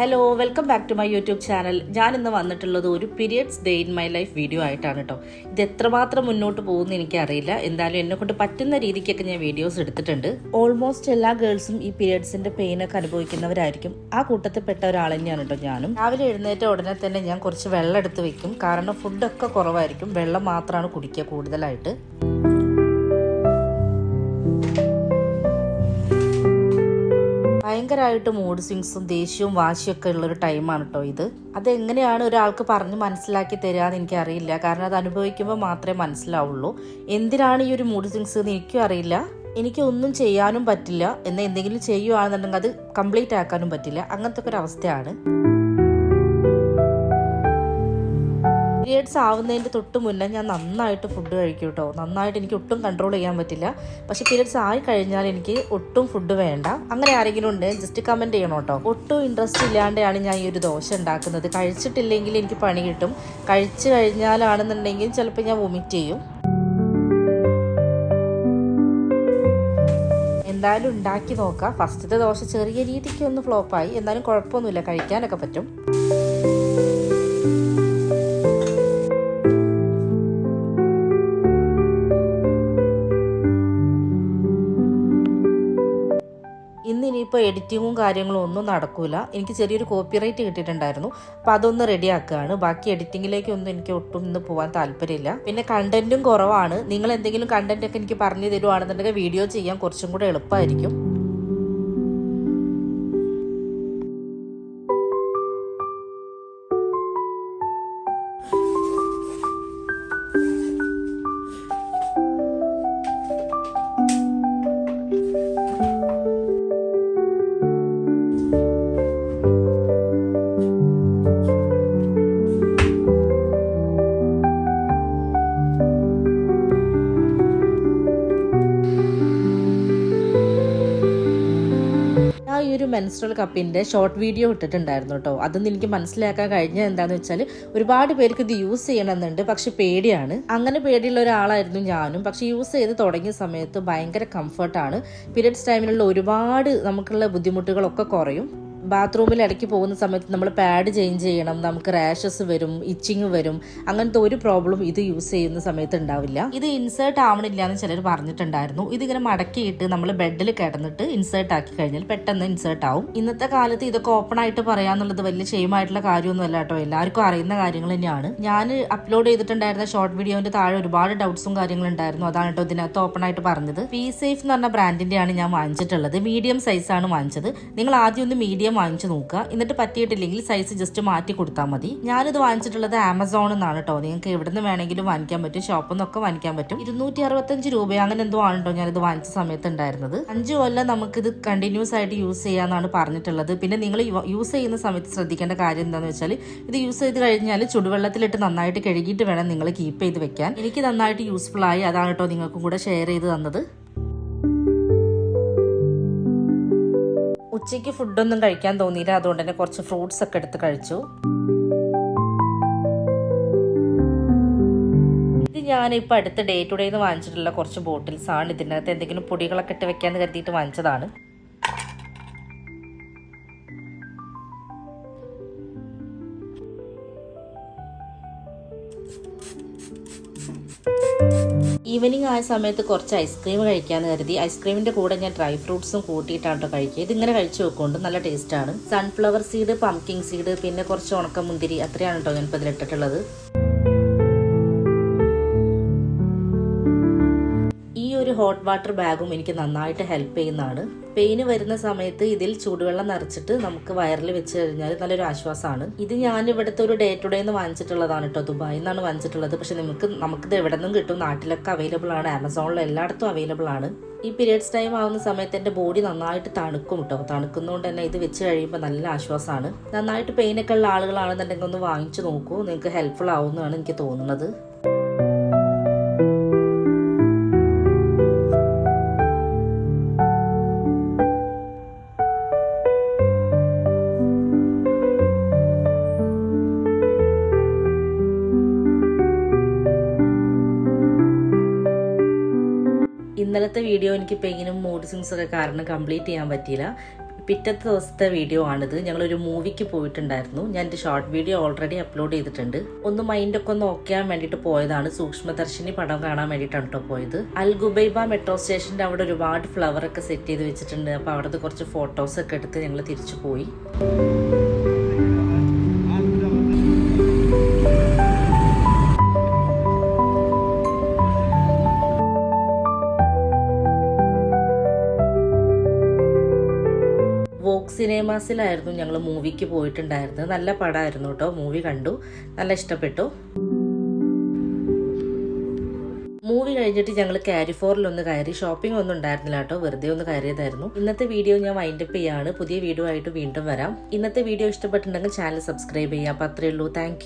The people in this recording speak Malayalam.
Hello, welcome back to my YouTube channel. ഞാൻ ഇന്ന് വന്നിട്ടുള്ളത് ഒരു periods day in my life video ആയിട്ടാണ് കേട്ടോ. ഇത് എത്രമാത്രം മുന്നോട്ട് പോകുമെന്ന് എനിക്കറിയില്ല. എന്തായാലും എന്നെ കൊണ്ട് പറ്റുന്ന രീതിക്കൊക്കെ ഞാൻ വീഡിയോസ് എടുത്തിട്ടുണ്ട്. ഓൾമോസ്റ്റ് എല്ലാ ഗേൾസും ഈ പീരിയഡ്സിന്റെ പെയിനൊക്കെ അനുഭവിക്കുന്നവരായിരിക്കും. ആ കൂട്ടത്തിൽ പെട്ട ഒരാൾ തന്നെയാണ് കേട്ടോ ഞാനും. രാവിലെ എഴുന്നേറ്റ ഉടനെ തന്നെ ഞാൻ കുറച്ച് വെള്ളം എടുത്ത് വെക്കും. കാരണം ഫുഡൊക്കെ കുറവായിരിക്കും, വെള്ളം മാത്രമാണ് കുടിക്കുക കൂടുതലായിട്ട്. ഭയങ്കരമായിട്ട് മൂഡ് സ്വിങ്സും ദേഷ്യവും വാശിയൊക്കെ ഉള്ളൊരു ടൈമാണ് കേട്ടോ ഇത്. അതെങ്ങനെയാണ് ഒരാൾക്ക് പറഞ്ഞ് മനസ്സിലാക്കി തരാമെന്ന് എനിക്കറിയില്ല. കാരണം അത് അനുഭവിക്കുമ്പോൾ മാത്രമേ മനസ്സിലാവുള്ളൂ. എന്തിനാണ് ഈ ഒരു മൂഡ് സ്വിങ്സ് എന്ന് എനിക്കും അറിയില്ല. എനിക്ക് ഒന്നും ചെയ്യാനും പറ്റില്ല, എന്നാൽ എന്തെങ്കിലും ചെയ്യുകയാണെന്നുണ്ടെങ്കിൽ അത് കംപ്ലീറ്റ് ആക്കാനും പറ്റില്ല. അങ്ങനത്തെ ഒരു അവസ്ഥയാണ്. പീരിയഡ്സ് ആവുന്നതിൻ്റെ തൊട്ട് മുന്നേ ഞാൻ നന്നായിട്ട് ഫുഡ് കഴിക്കും കേട്ടോ. നന്നായിട്ട് എനിക്ക് ഒട്ടും കൺട്രോൾ ചെയ്യാൻ പറ്റില്ല. പക്ഷെ പീരിയഡ്സ് ആയി കഴിഞ്ഞാൽ എനിക്ക് ഒട്ടും ഫുഡ് വേണ്ട. അങ്ങനെ ആരെങ്കിലും ഉണ്ട് ജസ്റ്റ് കമൻറ്റ് ചെയ്യണം കേട്ടോ. ഒട്ടും ഇൻട്രസ്റ്റ് ഇല്ലാണ്ടാണ് ഞാൻ ഈ ഒരു ദോശ ഉണ്ടാക്കുന്നത്. കഴിച്ചിട്ടില്ലെങ്കിൽ എനിക്ക് പണി കിട്ടും. കഴിച്ചു കഴിഞ്ഞാലാണെന്നുണ്ടെങ്കിൽ ചിലപ്പോൾ ഞാൻ വൊമിറ്റ് ചെയ്യും. എന്തായാലും ഉണ്ടാക്കി നോക്കാം. ഫസ്റ്റത്തെ ദോശ ചെറിയ രീതിക്ക് ഒന്ന് ഫ്ലോപ്പായി, എന്നാലും കുഴപ്പമൊന്നുമില്ല, കഴിക്കാനൊക്കെ പറ്റും. ഇന്നിനിയിപ്പോൾ എഡിറ്റിങ്ങും കാര്യങ്ങളും ഒന്നും നടക്കില്ല. എനിക്ക് ചെറിയൊരു കോപ്പിറൈറ്റ് കിട്ടിയിട്ടുണ്ടായിരുന്നു, അപ്പോൾ അതൊന്ന് റെഡി ആക്കുകയാണ്. ബാക്കി എഡിറ്റിങ്ങിലേക്കൊന്നും എനിക്ക് ഒട്ടും ഇന്ന് പോകാൻ താല്പര്യമില്ല. പിന്നെ കണ്ടന്റും കുറവാണ്. നിങ്ങൾ എന്തെങ്കിലും കണ്ടന്റ് ഒക്കെ എനിക്ക് പറഞ്ഞു തരുവാണെന്നുണ്ടെങ്കിൽ വീഡിയോ ചെയ്യാൻ കുറച്ചും കൂടെ എളുപ്പമായിരിക്കും. ഈ ഒരു മെൻസ്ട്രൽ കപ്പിൻ്റെ ഷോർട്ട് വീഡിയോ ഇട്ടിട്ടുണ്ടായിരുന്നു കേട്ടോ. അതൊന്നും എനിക്ക് മനസ്സിലാക്കാൻ കഴിഞ്ഞത് എന്താണെന്ന് വെച്ചാൽ ഒരുപാട് പേർക്ക് ഇത് യൂസ് ചെയ്യണമെന്നുണ്ട്, പക്ഷെ പേടിയാണ്. അങ്ങനെ പേടിയുള്ള ഒരാളായിരുന്നു ഞാനും. പക്ഷെ യൂസ് ചെയ്ത് തുടങ്ങിയ സമയത്ത് ഭയങ്കര കംഫർട്ടാണ്. പീരിയഡ്സ് ടൈമിലുള്ള ഒരുപാട് നമുക്കുള്ള ബുദ്ധിമുട്ടുകളൊക്കെ കുറയും. ബാത്റൂമിൽ ഇടയ്ക്ക് പോകുന്ന സമയത്ത് നമ്മൾ പാഡ് ചേഞ്ച് ചെയ്യണം, നമുക്ക് റാഷസ് വരും, ഇച്ചിങ് വരും. അങ്ങനത്തെ ഒരു പ്രോബ്ലം ഇത് യൂസ് ചെയ്യുന്ന സമയത്ത് ഉണ്ടാവില്ല. ഇത് ഇൻസേർട്ട് ആവണില്ല എന്ന് ചിലർ പറഞ്ഞിട്ടുണ്ടായിരുന്നു. ഇതിങ്ങനെ മടക്കിയിട്ട് നമ്മൾ ബെഡിൽ കിടന്നിട്ട് ഇൻസേർട്ട് ആക്കി കഴിഞ്ഞാൽ പെട്ടെന്ന് ഇൻസേർട്ട് ആവും. ഇന്നത്തെ കാലത്ത് ഇതൊക്കെ ഓപ്പൺ ആയിട്ട് പറയാന്നുള്ളത് വലിയ ഷെയിമായിട്ടുള്ള കാര്യമൊന്നും അല്ല കേട്ടോ. എല്ലാവർക്കും അറിയുന്ന കാര്യങ്ങൾ തന്നെയാണ്. ഞാൻ അപ്ലോഡ് ചെയ്തിട്ടുണ്ടായിരുന്ന ഷോർട്ട് വീഡിയോന്റെ താഴെ ഒരുപാട് ഡൗട്ട്സും കാര്യങ്ങളും ഉണ്ടായിരുന്നു. അതാണ് കേട്ടോ ഇതിനകത്ത് ഓപ്പൺ ആയിട്ട് പറഞ്ഞത്. പി സേഫ് എന്ന് പറഞ്ഞ ബ്രാൻഡിന്റെയാണ് ഞാൻ വാങ്ങിച്ചിട്ടുള്ളത്. മീഡിയം സൈസാണ് വാങ്ങിച്ചത്. നിങ്ങൾ ആദ്യം ഒന്ന് മീഡിയം വാങ്ങിച്ചു നോക്കുക. എന്നിട്ട് പറ്റിയിട്ടില്ലെങ്കിൽ സൈസ് ജസ്റ്റ് മാറ്റി കൊടുത്താൽ മതി. ഞാനിത് വാങ്ങിച്ചിട്ടുള്ളത് ആമസോണിൽ നിന്നാണ് കേട്ടോ. നിങ്ങൾക്ക് എവിടെ നിന്ന് വേണമെങ്കിലും വാങ്ങിക്കാൻ പറ്റും, ഷോപ്പിൽ നിന്നൊക്കെ വാങ്ങിക്കാൻ പറ്റും. 265 രൂപ അങ്ങനെ എന്തോ ആണ് കേട്ടോ ഞാനിത് വാങ്ങിച്ച സമയത്ത് ഉണ്ടായിരുന്നത്. 5 കൊല്ലം നമുക്കിത് കണ്ടിന്യൂസ് ആയിട്ട് യൂസ് ചെയ്യാന്നാണ് പറഞ്ഞിട്ടുള്ളത്. പിന്നെ നിങ്ങൾ യൂസ് ചെയ്യുന്ന സമയത്ത് ശ്രദ്ധിക്കേണ്ട കാര്യം എന്താണെന്ന് വെച്ചാൽ, ഇത് യൂസ് ചെയ്ത് കഴിഞ്ഞാൽ ചുടുവെള്ളത്തിലിട്ട് നന്നായിട്ട് കഴുകിയിട്ട് വേണം നിങ്ങൾ കീപ്പ് ചെയ്ത് വെക്കാൻ. എനിക്ക് നന്നായിട്ട് യൂസ്ഫുൾ ആയി. അതാണ് കേട്ടോ നിങ്ങൾക്കും കൂടെ ഷെയർ ചെയ്ത് തന്നത്. ഉച്ചയ്ക്ക് ഫുഡൊന്നും കഴിക്കാൻ തോന്നിയില്ല, അതുകൊണ്ട് തന്നെ കുറച്ച് ഫ്രൂട്ട്സ് ഒക്കെ എടുത്ത് കഴിച്ചു. ഇത് ഞാനിപ്പോൾ അടുത്ത ഡേ ടു ഡേന്ന് വാങ്ങിച്ചിട്ടുള്ള കുറച്ച് ബോട്ടിൽസ് ആണ്. ഇതിനകത്ത് എന്തെങ്കിലും പൊടികളൊക്കെ ഇട്ട് വെക്കാന്ന് കരുതിയിട്ട് വാങ്ങിച്ചതാണ്. ഈവനിങ് ആയ സമയത്ത് കുറച്ച് ഐസ്ക്രീം കഴിക്കാമെന്ന് കരുതി. ഐസ്ക്രീമിന്റെ കൂടെ ഞാൻ ഡ്രൈ ഫ്രൂട്ട്സും കൂട്ടിയിട്ടാണ് കേട്ടോ കഴിക്കുക. ഇതിങ്ങനെ കഴിച്ചു വെക്കൊണ്ട് നല്ല ടേസ്റ്റാണ്. സൺഫ്ലവർ സീഡ്, പംകിൻ സീഡ്, പിന്നെ കുറച്ച് ഉണക്കമുന്തിരി, അത്രയാണ് കേട്ടോ ഞാനിപ്പോൾ ഇതിലിട്ടിട്ടുള്ളത്. ഈ ഒരു ഹോട്ട് വാട്ടർ ബാഗും എനിക്ക് നന്നായിട്ട് ഹെൽപ്പ് ചെയ്യുന്നതാണ്. പെയിന് വരുന്ന സമയത്ത് ഇതിൽ ചൂടുവെള്ളം നിറച്ചിട്ട് നമുക്ക് വയറിൽ വെച്ച് കഴിഞ്ഞാൽ നല്ലൊരു ആശ്വാസമാണ്. ഇത് ഞാൻ ഇവിടുത്തെ ഒരു ഡേ ടു ഡേ എന്ന് വാങ്ങിച്ചിട്ടുള്ളതാണ് കേട്ടോ. ദുബായിൽ നിന്നാണ് വാങ്ങിച്ചിട്ടുള്ളത്. പക്ഷെ നമുക്കിത് എവിടെ നിന്നും കിട്ടും. നാട്ടിലൊക്കെ അവൈലബിൾ ആണ്, ആമസോണിൽ എല്ലായിടത്തും അവൈലബിൾ ആണ്. ഈ പീരിയഡ്സ് ടൈം ആവുന്ന സമയത്ത് എൻ്റെ ബോഡി നന്നായിട്ട് തണുക്കും കേട്ടോ. തണുക്കുന്നതുകൊണ്ട് തന്നെ ഇത് വെച്ച് കഴിയുമ്പോൾ നല്ല ആശ്വാസമാണ്. നന്നായിട്ട് പെയിനൊക്കെ ഉള്ള ആളുകളാണെന്നുണ്ടെങ്കിൽ ഒന്ന് വാങ്ങിച്ചു നോക്കൂ. നിങ്ങൾക്ക് ഹെൽപ്ഫുൾ ആവുമെന്നാണ് എനിക്ക് തോന്നുന്നത്. ഇന്നലത്തെ വീഡിയോ എനിക്ക് പെയിനും മൂഡ് സ്വിങ്സ് ഒക്കെ കാരണം കംപ്ലീറ്റ് ചെയ്യാൻ പറ്റിയില്ല. പിറ്റത്തെ ദിവസത്തെ വീഡിയോ ആണിത്. ഞങ്ങളൊരു മൂവിക്ക് പോയിട്ടുണ്ടായിരുന്നു. ഞാൻ എൻ്റെ ഷോർട്ട് വീഡിയോ ഓൾറെഡി അപ്ലോഡ് ചെയ്തിട്ടുണ്ട്. ഒന്ന് മൈൻഡൊക്കെ ഒന്ന് ഓക്കെ ആവാൻ വേണ്ടിയിട്ട് പോയതാണ്. സൂക്ഷ്മദർശിനി പടം കാണാൻ വേണ്ടിയിട്ടാണ് കേട്ടോ പോയത്. അൽ ഗുബൈബ മെട്രോ സ്റ്റേഷൻ്റെ അവിടെ ഒരുപാട് ഫ്ലവർ ഒക്കെ സെറ്റ് ചെയ്ത് വെച്ചിട്ടുണ്ട്. അപ്പോൾ അവിടുത്തെ കുറച്ച് ഫോട്ടോസ് ഒക്കെ എടുത്ത് ഞങ്ങൾ തിരിച്ചു പോയി. വോക്ക് സിനിമാസിലായിരുന്നു ഞങ്ങൾ മൂവിക്ക് പോയിട്ടുണ്ടായിരുന്നത്. നല്ല പടമായിരുന്നു കേട്ടോ. മൂവി കണ്ടു, നല്ല ഇഷ്ടപ്പെട്ടു. മൂവി കഴിഞ്ഞിട്ട് ഞങ്ങൾ കാരിഫോറിലൊന്ന് കയറി. ഷോപ്പിംഗ് ഒന്നും ഉണ്ടായിരുന്നില്ല കേട്ടോ, വെറുതെ ഒന്ന് കയറിയതായിരുന്നു. ഇന്നത്തെ വീഡിയോ ഞാൻ വൈൻഡപ്പ് ചെയ്യാണ്. പുതിയ വീഡിയോ ആയിട്ട് വീണ്ടും വരാം. ഇന്നത്തെ വീഡിയോ ഇഷ്ടപ്പെട്ടിട്ടുണ്ടെങ്കിൽ ചാനൽ സബ്സ്ക്രൈബ് ചെയ്യാം. അപ്പോൾ അത്രയേ ഉള്ളൂ. താങ്ക്